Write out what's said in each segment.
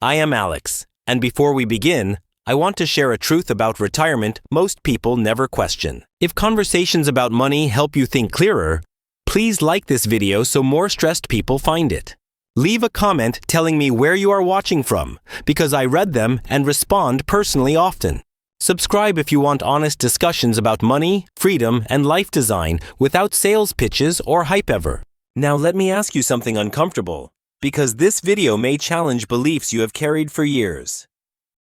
I am Alex, and before we begin, I want to share a truth about retirement most people never question. If conversations about money help you think clearer, please like this video so more stressed people find it. Leave a comment telling me where you are watching from, because I read them and respond personally often. Subscribe if you want honest discussions about money, freedom, and life design without sales pitches or hype ever. Now let me ask you something uncomfortable, because this video may challenge beliefs you have carried for years.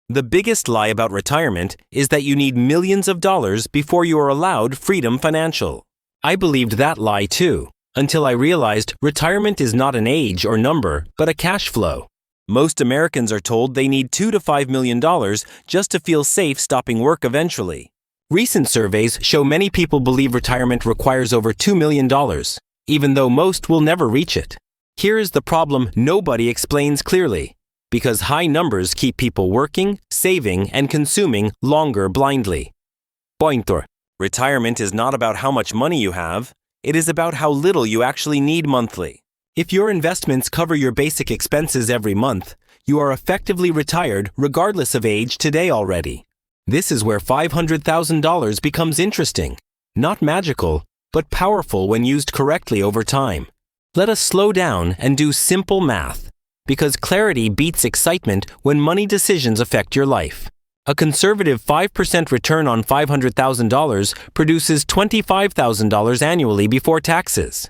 The biggest lie about retirement is that you need millions of dollars before you are allowed freedom financial. I believed that lie too, until I realized retirement is not an age or number, but a cash flow. Most Americans are told they need $2 to $5 million just to feel safe stopping work eventually. Recent surveys show many people believe retirement requires over $2 million, even though most will never reach it. Here is the problem nobody explains clearly, because high numbers keep people working, saving, and consuming longer blindly. Pointer. Retirement is not about how much money you have, it is about how little you actually need monthly. If your investments cover your basic expenses every month, you are effectively retired regardless of age today already. This is where $500,000 becomes interesting, not magical, but powerful when used correctly over time. Let us slow down and do simple math, because clarity beats excitement when money decisions affect your life. A conservative 5% return on $500,000 produces $25,000 annually before taxes.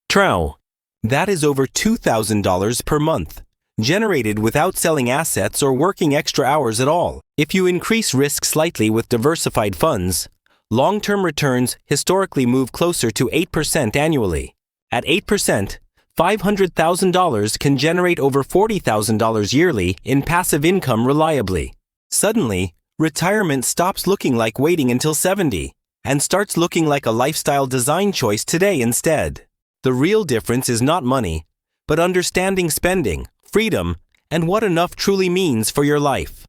Trow. That is over $2,000 per month, generated without selling assets or working extra hours at all. If you increase risk slightly with diversified funds, long-term returns historically move closer to 8% annually. At 8%, $500,000 can generate over $40,000 yearly in passive income reliably. Suddenly, retirement stops looking like waiting until 70 and starts looking like a lifestyle design choice today instead. The real difference is not money, but understanding spending, freedom, and what enough truly means for your life.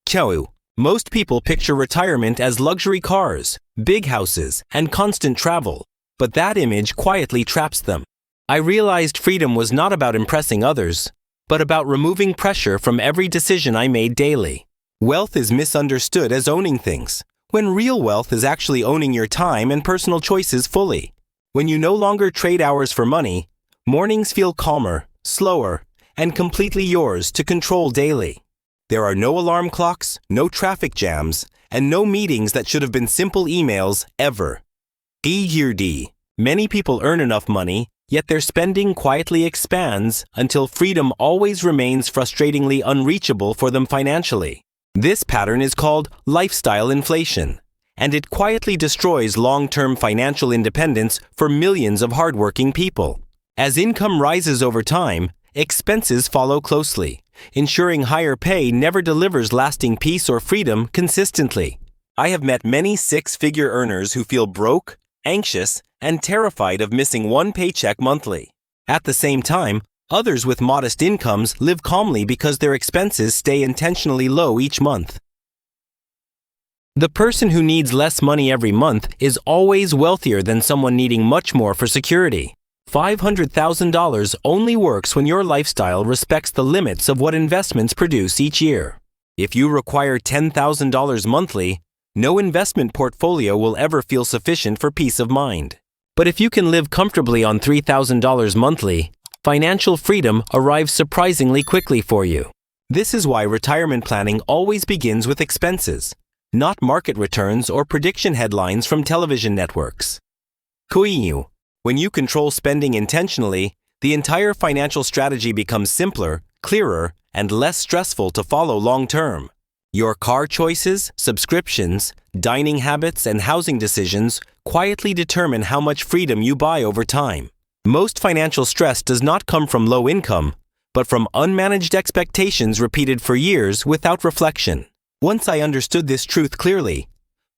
Kyou. Most people picture retirement as luxury cars, big houses, and constant travel, but that image quietly traps them. I realized freedom was not about impressing others, but about removing pressure from every decision I made daily. Wealth is misunderstood as owning things, when real wealth is actually owning your time and personal choices fully. When you no longer trade hours for money, mornings feel calmer, slower, and completely yours to control daily. There are no alarm clocks, no traffic jams, and no meetings that should have been simple emails ever. D. Many people earn enough money, yet their spending quietly expands until freedom always remains frustratingly unreachable for them financially. This pattern is called lifestyle inflation, and it quietly destroys long-term financial independence for millions of hardworking people. As income rises over time, expenses follow closely, ensuring higher pay never delivers lasting peace or freedom consistently. I have met many six-figure earners who feel broke, anxious, and terrified of missing one paycheck monthly. At the same time, others with modest incomes live calmly because their expenses stay intentionally low each month. The person who needs less money every month is always wealthier than someone needing much more for security. $500,000 only works when your lifestyle respects the limits of what investments produce each year. If you require $10,000 monthly, no investment portfolio will ever feel sufficient for peace of mind. But if you can live comfortably on $3,000 monthly, financial freedom arrives surprisingly quickly for you. This is why retirement planning always begins with expenses, not market returns or prediction headlines from television networks. Kuiyu. When you control spending intentionally, the entire financial strategy becomes simpler, clearer, and less stressful to follow long-term. Your car choices, subscriptions, dining habits, and housing decisions quietly determine how much freedom you buy over time. Most financial stress does not come from low income, but from unmanaged expectations repeated for years without reflection. Once I understood this truth clearly,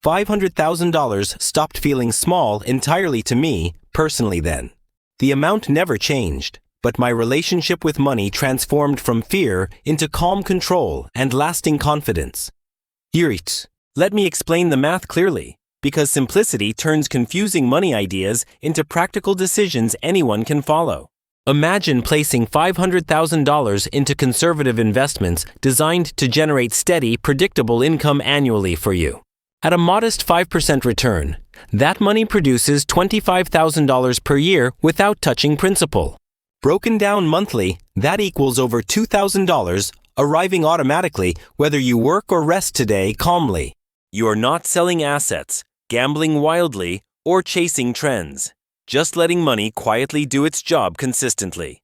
$500,000 stopped feeling small entirely to me, personally then. The amount never changed, but my relationship with money transformed from fear into calm control and lasting confidence. Yurit, let me explain the math clearly, because simplicity turns confusing money ideas into practical decisions anyone can follow. Imagine placing $500,000 into conservative investments designed to generate steady, predictable income annually for you. At a modest 5% return, that money produces $25,000 per year without touching principal. Broken down monthly, that equals over $2,000, arriving automatically whether you work or rest today calmly. You are not selling assets, gambling wildly, or chasing trends. Just letting money quietly do its job consistently.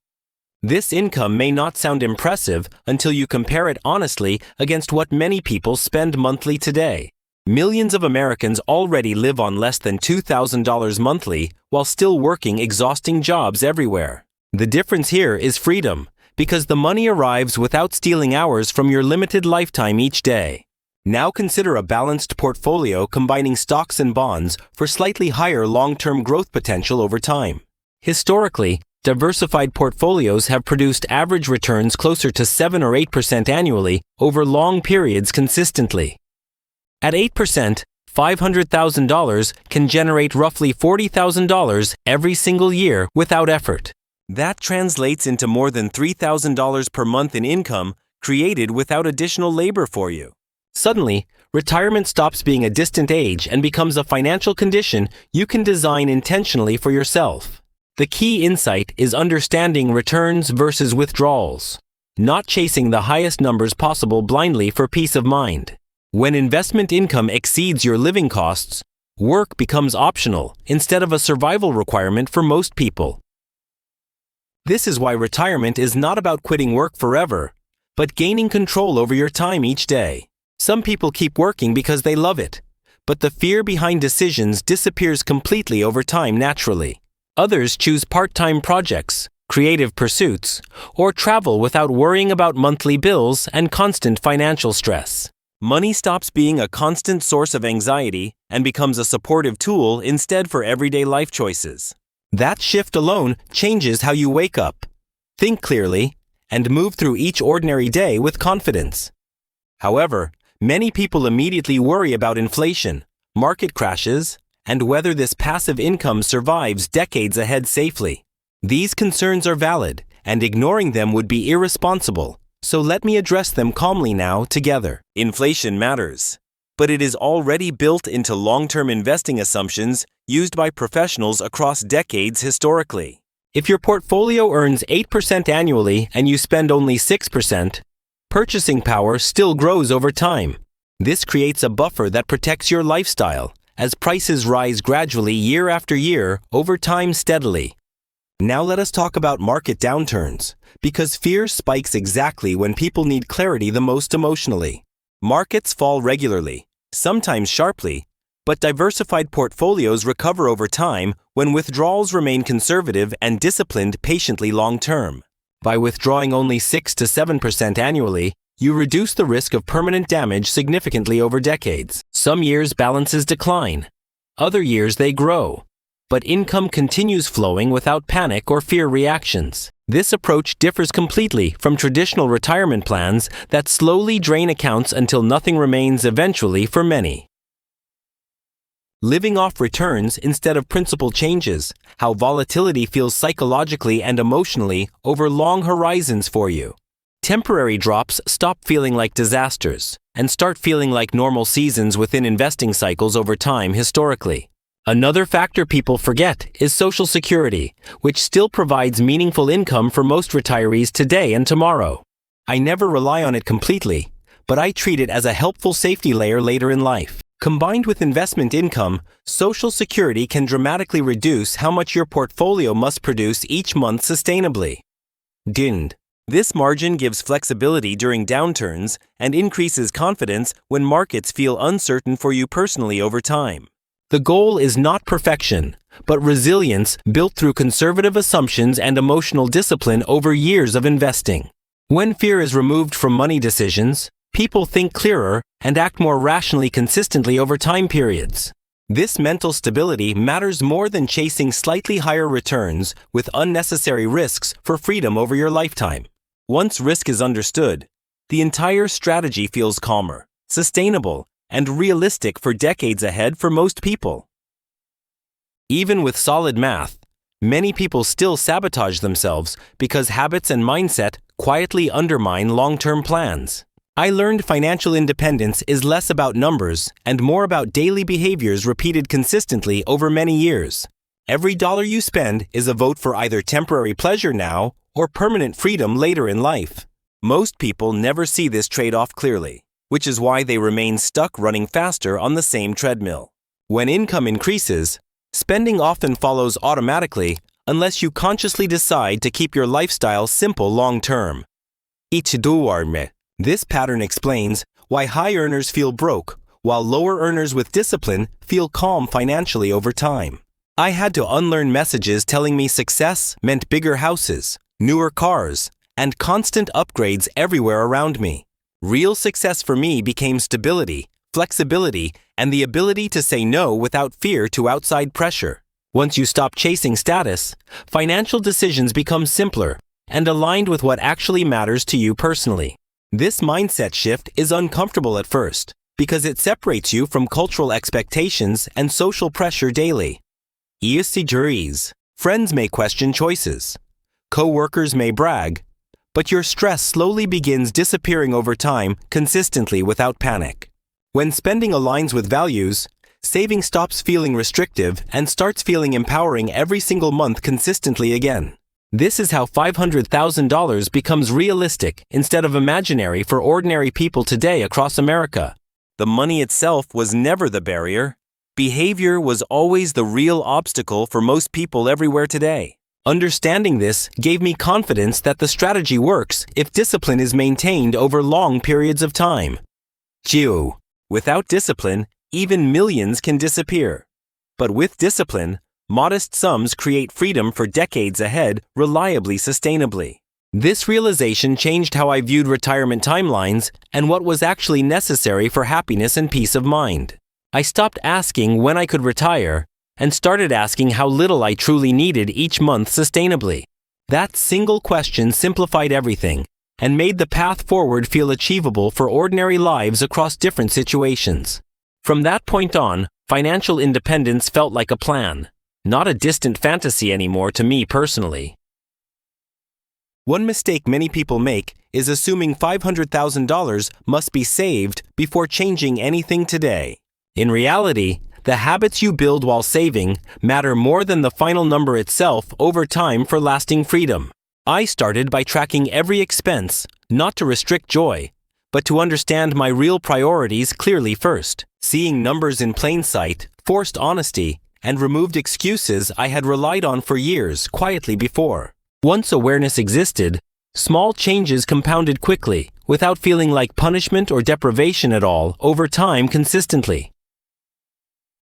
This income may not sound impressive until you compare it honestly against what many people spend monthly today. Millions of Americans already live on less than $2,000 monthly while still working exhausting jobs everywhere. The difference here is freedom, because the money arrives without stealing hours from your limited lifetime each day. Now consider a balanced portfolio combining stocks and bonds for slightly higher long-term growth potential over time. Historically, diversified portfolios have produced average returns closer to 7 or 8% annually over long periods consistently. At 8%, $500,000 can generate roughly $40,000 every single year without effort. That translates into more than $3,000 per month in income created without additional labor for you. Suddenly, retirement stops being a distant age and becomes a financial condition you can design intentionally for yourself. The key insight is understanding returns versus withdrawals, not chasing the highest numbers possible blindly for peace of mind. When investment income exceeds your living costs, work becomes optional instead of a survival requirement for most people. This is why retirement is not about quitting work forever, but gaining control over your time each day. Some people keep working because they love it, but the fear behind decisions disappears completely over time naturally. Others choose part-time projects, creative pursuits, or travel without worrying about monthly bills and constant financial stress. Money stops being a constant source of anxiety and becomes a supportive tool instead for everyday life choices. That shift alone changes how you wake up, think clearly, and move through each ordinary day with confidence. However, many people immediately worry about inflation, market crashes, and whether this passive income survives decades ahead safely. These concerns are valid, and ignoring them would be irresponsible, so let me address them calmly now together. Inflation matters, but it is already built into long-term investing assumptions used by professionals across decades historically. If your portfolio earns 8% annually and you spend only 6%, purchasing power still grows over time. This creates a buffer that protects your lifestyle as prices rise gradually year after year over time steadily. Now let us talk about market downturns, because fear spikes exactly when people need clarity the most emotionally. Markets fall regularly, sometimes sharply, but diversified portfolios recover over time when withdrawals remain conservative and disciplined patiently long-term. By withdrawing only 6 to 7% annually, you reduce the risk of permanent damage significantly over decades. Some years balances decline. Other years they grow. But income continues flowing without panic or fear reactions. This approach differs completely from traditional retirement plans that slowly drain accounts until nothing remains eventually for many. Living off returns instead of principal changes, how volatility feels psychologically and emotionally over long horizons for you. Temporary drops stop feeling like disasters and start feeling like normal seasons within investing cycles over time historically. Another factor people forget is Social Security, which still provides meaningful income for most retirees today and tomorrow. I never rely on it completely, but I treat it as a helpful safety layer later in life. Combined with investment income, Social Security can dramatically reduce how much your portfolio must produce each month sustainably. DIND. This margin gives flexibility during downturns and increases confidence when markets feel uncertain for you personally over time. The goal is not perfection, but resilience built through conservative assumptions and emotional discipline over years of investing. When fear is removed from money decisions, people think clearer and act more rationally consistently over time periods. This mental stability matters more than chasing slightly higher returns with unnecessary risks for freedom over your lifetime. Once risk is understood, the entire strategy feels calmer, sustainable, and realistic for decades ahead for most people. Even with solid math, Many people still sabotage themselves because habits and mindset quietly undermine long-term plans. I learned financial independence is less about numbers and more about daily behaviors repeated consistently over many years. Every dollar you spend is a vote for either temporary pleasure now or permanent freedom later in life. Most people never see this trade-off clearly, which is why they remain stuck running faster on the same treadmill. When income increases, spending often follows automatically unless you consciously decide to keep your lifestyle simple long-term. This pattern explains why high earners feel broke, while lower earners with discipline feel calm financially over time. I had to unlearn messages telling me success meant bigger houses, newer cars, and constant upgrades everywhere around me. Real success for me became stability, flexibility, and the ability to say no without fear to outside pressure. Once you stop chasing status, financial decisions become simpler and aligned with what actually matters to you personally. This mindset shift is uncomfortable at first because it separates you from cultural expectations and social pressure daily. Friends may question choices. Co-workers may brag, but your stress slowly begins disappearing over time consistently without panic. When spending aligns with values, saving stops feeling restrictive and starts feeling empowering every single month consistently again. This is how $500,000 becomes realistic instead of imaginary for ordinary people today across America. The money itself was never the barrier. Behavior was always the real obstacle for most people everywhere today. Understanding this gave me confidence that the strategy works if discipline is maintained over long periods of time. Without discipline, even millions can disappear. But with discipline, modest sums create freedom for decades ahead, reliably, sustainably. This realization changed how I viewed retirement timelines and what was actually necessary for happiness and peace of mind. I stopped asking when I could retire and started asking how little I truly needed each month sustainably. That single question simplified everything and made the path forward feel achievable for ordinary lives across different situations. From that point on, financial independence felt like a plan, not a distant fantasy anymore to me personally. One mistake many people make is assuming $500,000 must be saved before changing anything today. In reality, the habits you build while saving matter more than the final number itself over time for lasting freedom. I started by tracking every expense, not to restrict joy, but to understand my real priorities clearly first. Seeing numbers in plain sight forced honesty and removed excuses I had relied on for years quietly before. Once awareness existed, small changes compounded quickly, without feeling like punishment or deprivation at all, over time consistently.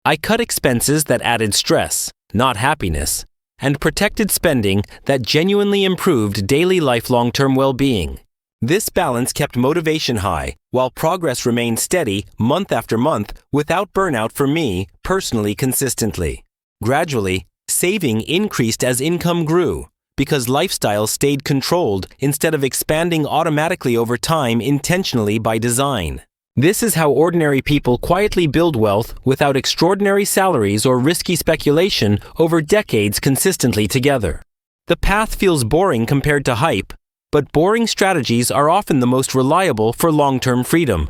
I cut expenses that added stress, not happiness, and protected spending that genuinely improved daily life long-term well-being. This balance kept motivation high, while progress remained steady month after month without burnout for me, personally consistently. Gradually, saving increased as income grew, because lifestyle stayed controlled instead of expanding automatically over time intentionally by design. This is how ordinary people quietly build wealth without extraordinary salaries or risky speculation over decades consistently together. The path feels boring compared to hype, but boring strategies are often the most reliable for long-term freedom.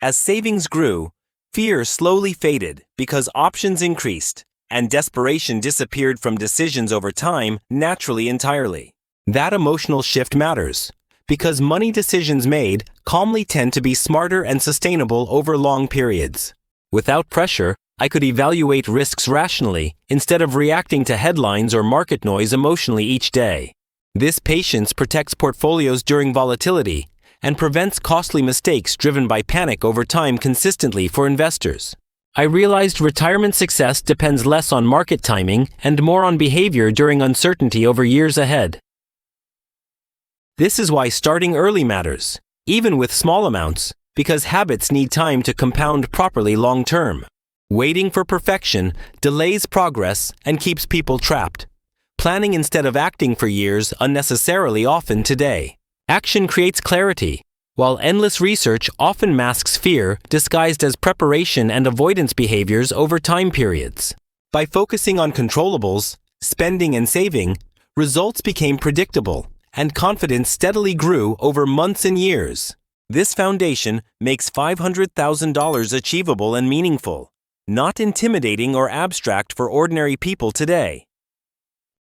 As savings grew, fear slowly faded because options increased, and desperation disappeared from decisions over time naturally entirely. That emotional shift matters, because money decisions made calmly tend to be smarter and sustainable over long periods. Without pressure, I could evaluate risks rationally instead of reacting to headlines or market noise emotionally each day. This patience protects portfolios during volatility and prevents costly mistakes driven by panic over time consistently for investors. I realized retirement success depends less on market timing and more on behavior during uncertainty over years ahead. This is why starting early matters, even with small amounts, because habits need time to compound properly long-term. Waiting for perfection delays progress and keeps people trapped. Planning instead of acting for years unnecessarily often today. Action creates clarity, while endless research often masks fear disguised as preparation and avoidance behaviors over time periods. By focusing on controllables, spending and saving, results became predictable, and confidence steadily grew over months and years. This foundation makes $500,000 achievable and meaningful, not intimidating or abstract for ordinary people today.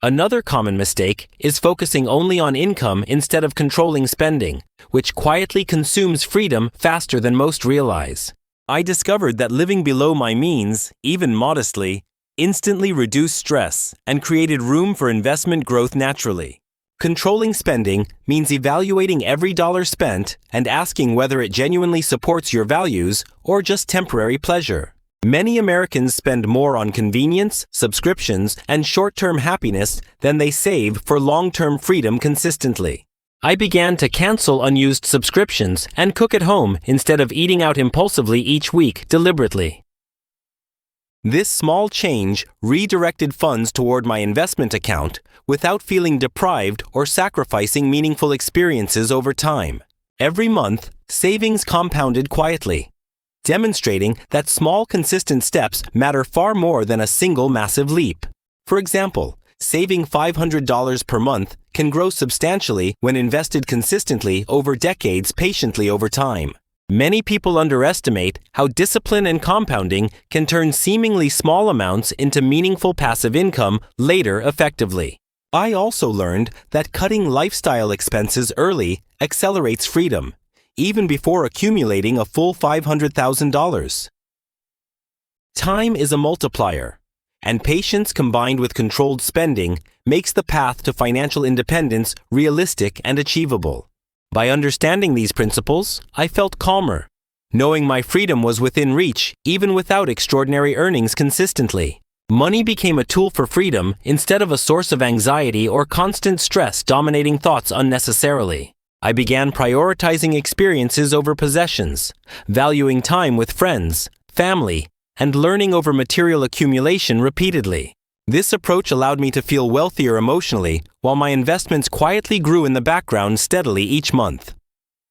Another common mistake is focusing only on income instead of controlling spending, which quietly consumes freedom faster than most realize. I discovered that living below my means, even modestly, instantly reduced stress and created room for investment growth naturally. Controlling spending means evaluating every dollar spent and asking whether it genuinely supports your values or just temporary pleasure. Many Americans spend more on convenience, subscriptions, and short-term happiness than they save for long-term freedom consistently. I began to cancel unused subscriptions and cook at home instead of eating out impulsively each week deliberately. This small change redirected funds toward my investment account without feeling deprived or sacrificing meaningful experiences over time. Every month, savings compounded quietly, demonstrating that small consistent steps matter far more than a single massive leap. For example, saving $500 per month can grow substantially when invested consistently over decades patiently over time. Many people underestimate how discipline and compounding can turn seemingly small amounts into meaningful passive income later effectively. I also learned that cutting lifestyle expenses early accelerates freedom, even before accumulating a full $500,000. Time is a multiplier, and patience combined with controlled spending makes the path to financial independence realistic and achievable. By understanding these principles, I felt calmer, knowing my freedom was within reach even without extraordinary earnings consistently. Money became a tool for freedom instead of a source of anxiety or constant stress dominating thoughts unnecessarily. I began prioritizing experiences over possessions, valuing time with friends, family, and learning over material accumulation repeatedly. This approach allowed me to feel wealthier emotionally while my investments quietly grew in the background steadily each month.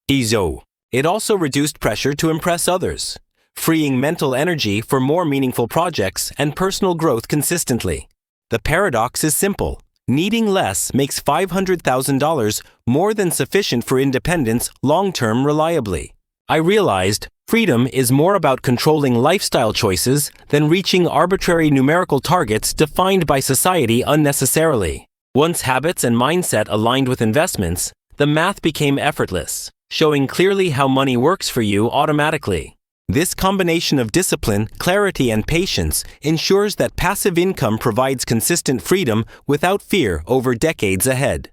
It also reduced pressure to impress others, freeing mental energy for more meaningful projects and personal growth consistently. The paradox is simple. Needing less makes $500,000 more than sufficient for independence long-term reliably. I realized freedom is more about controlling lifestyle choices than reaching arbitrary numerical targets defined by society unnecessarily. Once habits and mindset aligned with investments, the math became effortless, showing clearly how money works for you automatically. This combination of discipline, clarity, and patience ensures that passive income provides consistent freedom without fear over decades ahead.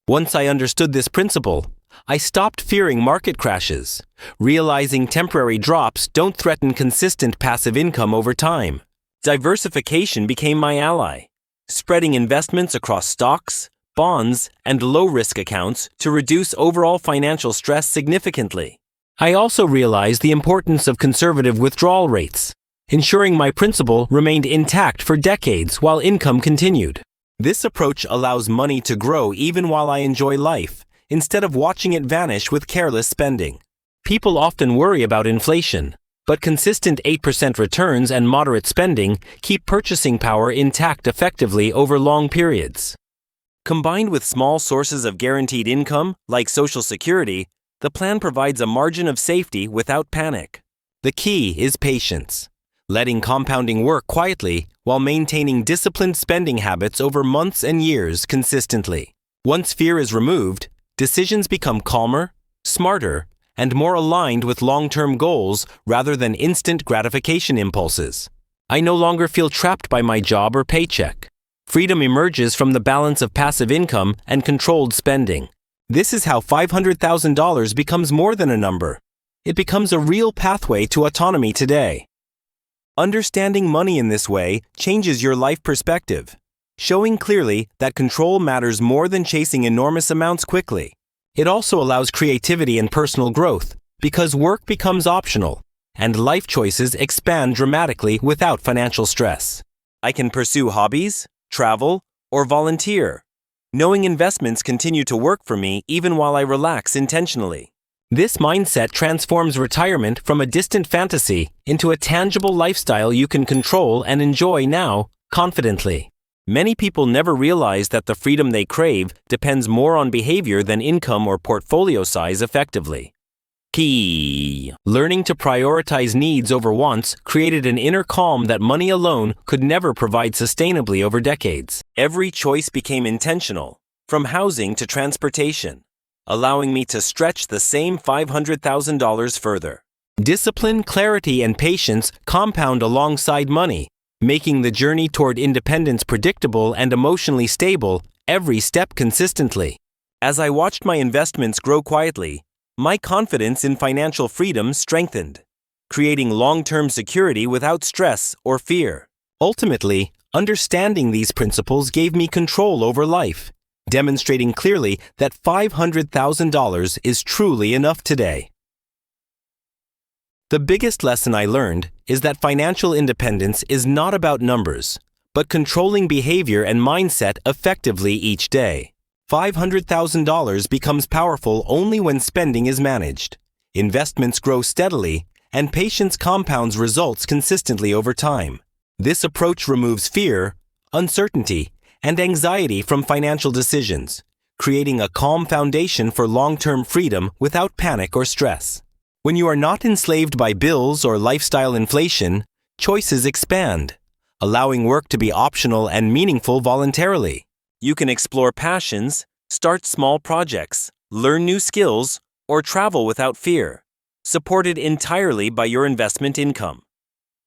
Once I understood this principle, I stopped fearing market crashes, realizing temporary drops don't threaten consistent passive income over time. Diversification became my ally, spreading investments across stocks, bonds, and low-risk accounts to reduce overall financial stress significantly. I also realized the importance of conservative withdrawal rates, ensuring my principal remained intact for decades while income continued. This approach allows money to grow even while I enjoy life, instead of watching it vanish with careless spending. People often worry about inflation, but consistent 8% returns and moderate spending keep purchasing power intact effectively over long periods. Combined with small sources of guaranteed income, like Social Security, the plan provides a margin of safety without panic. The key is patience, letting compounding work quietly while maintaining disciplined spending habits over months and years consistently. Once fear is removed, decisions become calmer, smarter, and more aligned with long-term goals rather than instant gratification impulses. I no longer feel trapped by my job or paycheck. Freedom emerges from the balance of passive income and controlled spending. This is how $500,000 becomes more than a number. It becomes a real pathway to autonomy today. Understanding money in this way changes your life perspective, showing clearly that control matters more than chasing enormous amounts quickly. It also allows creativity and personal growth, because work becomes optional, and life choices expand dramatically without financial stress. I can pursue hobbies, travel, or volunteer, knowing investments continue to work for me even while I relax intentionally. This mindset transforms retirement from a distant fantasy into a tangible lifestyle you can control and enjoy now, confidently. Many people never realize that the freedom they crave depends more on behavior than income or portfolio size effectively. Key. Learning to prioritize needs over wants created an inner calm that money alone could never provide sustainably over decades. Every choice became intentional, from housing to transportation, allowing me to stretch the same $500,000 further. Discipline, clarity, and patience compound alongside money, making the journey toward independence predictable and emotionally stable every step consistently. As I watched my investments grow quietly, my confidence in financial freedom strengthened, creating long-term security without stress or fear. Ultimately, understanding these principles gave me control over life, demonstrating clearly that $500,000 is truly enough today. The biggest lesson I learned is that financial independence is not about numbers, but controlling behavior and mindset effectively each day. $500,000 becomes powerful only when spending is managed, investments grow steadily, and patience compounds results consistently over time. This approach removes fear, uncertainty, and anxiety from financial decisions, creating a calm foundation for long-term freedom without panic or stress. When you are not enslaved by bills or lifestyle inflation, choices expand, allowing work to be optional and meaningful voluntarily. You can explore passions, start small projects, learn new skills, or travel without fear, supported entirely by your investment income.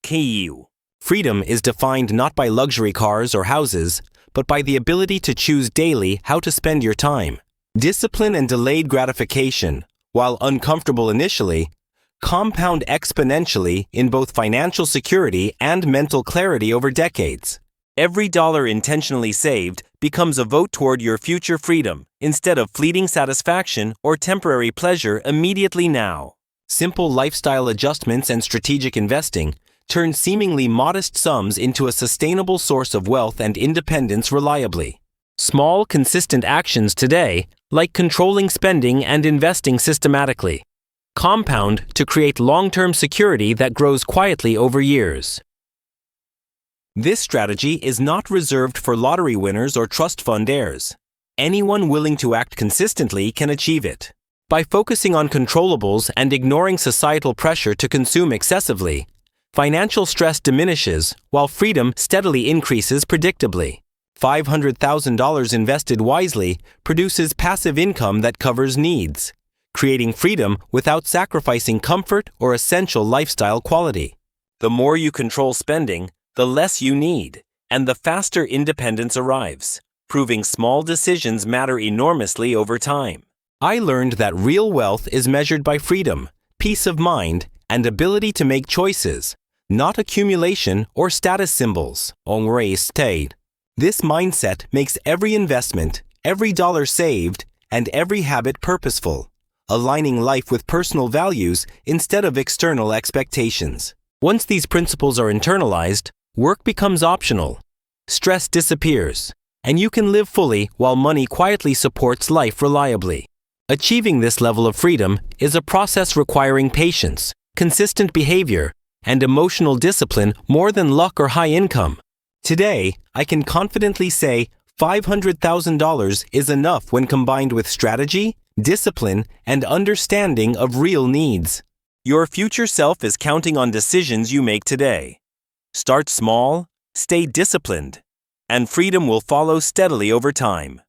KU. Freedom is defined not by luxury cars or houses, but by the ability to choose daily how to spend your time. Discipline and delayed gratification, while uncomfortable initially, compound exponentially in both financial security and mental clarity over decades. Every dollar intentionally saved becomes a vote toward your future freedom instead of fleeting satisfaction or temporary pleasure immediately now. Simple lifestyle adjustments and strategic investing turn seemingly modest sums into a sustainable source of wealth and independence reliably. Small, consistent actions today, like controlling spending and investing systematically, compound to create long-term security that grows quietly over years. This strategy is not reserved for lottery winners or trust fund heirs. Anyone willing to act consistently can achieve it. By focusing on controllables and ignoring societal pressure to consume excessively, financial stress diminishes while freedom steadily increases predictably. $500,000 invested wisely produces passive income that covers needs, creating freedom without sacrificing comfort or essential lifestyle quality. The more you control spending, the less you need, and the faster independence arrives, proving small decisions matter enormously over time. I learned that real wealth is measured by freedom, peace of mind, and ability to make choices, not accumulation or status symbols. This mindset makes every investment, every dollar saved, and every habit purposeful, aligning life with personal values instead of external expectations. Once these principles are internalized, work becomes optional, stress disappears, and you can live fully while money quietly supports life reliably. Achieving this level of freedom is a process requiring patience, consistent behavior, and emotional discipline more than luck or high income. Today, I can confidently say $500,000 is enough when combined with strategy, discipline, and understanding of real needs. Your future self is counting on decisions you make today. Start small, stay disciplined, and freedom will follow steadily over time.